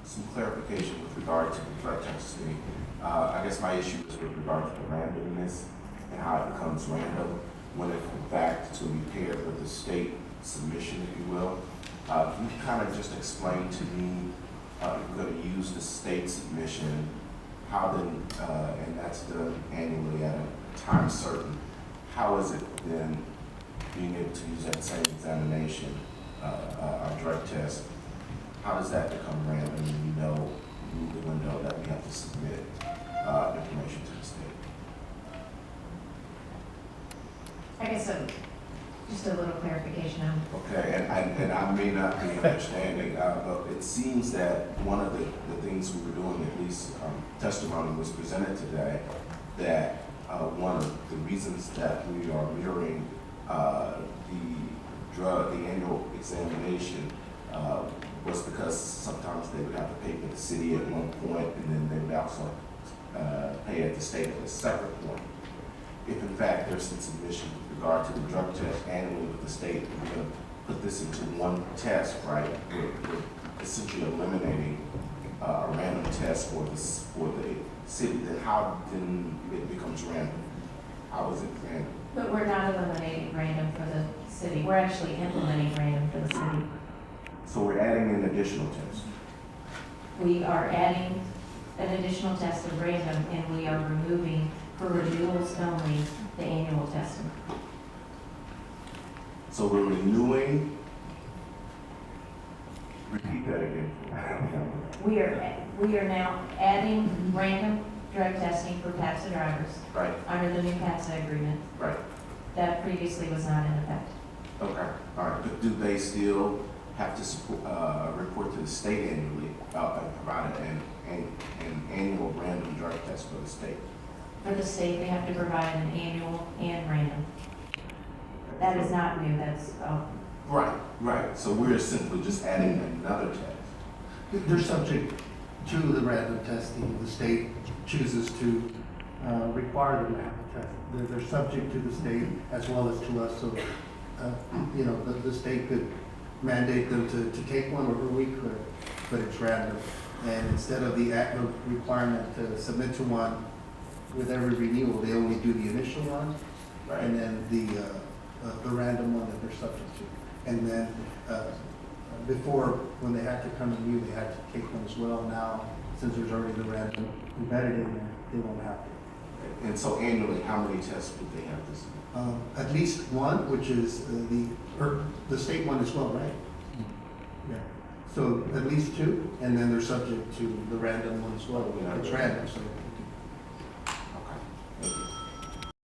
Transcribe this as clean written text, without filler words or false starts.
some clarification with regard to the drug testing. I guess my issue is with regard to the randomness and how it becomes random when it in fact to be paired with the state submission, if you will. Can you kind of just explain to me, if we're going to use the state submission, how then, and that's done annually at a time certain, how is it then being able to use that same examination, our drug test, how does that become random when we know the window that we have to submit information to the state? I guess just a little clarification on. Okay, and I may not be understanding, but it seems that one of the things we were doing, at least testimony was presented today, that one of the reasons that we are mirroring the annual examination was because sometimes they would have to pay for the city at one point, and then they would also pay at the state at a separate point. If in fact there's some submission with regard to the drug test annually with the state, we're going to put this into one test, right? We're essentially eliminating a random test for the city. Then how then it becomes random? How is it random? But we're not eliminating random for the city. We're actually implementing random for the city. So we're adding an additional test. We are adding an additional test of random, and we are removing, for renewals only, the annual testing. So we're renewing. Repeat that again. We are now adding random drug testing for PATSA drivers. Right. Under the new PATSA agreement. Right. That previously was not in effect. Okay. All right. But do they still have to support, report to the state annually and provide an annual random drug test for the state? For the state, they have to provide an annual and random. That is not new. That's Right. Right. So we're simply just adding another test. They're subject to the random testing. The state chooses to require the random test. They're subject to the state as well as to us. So, the state could mandate them to take one, or we could, but it's random. And instead of the requirement to submit to one with every renewal, they only do the initial one, Right. and then the random one that they're subject to. And then before, when they had to come to you, they had to take one as well. Now, since there's already the random embedded in there, they won't have to. And so annually, how many tests would they have to submit? At least one, which is the state one as well, right? Yeah. So at least two, and then they're subject to the random one as well. It's random, so.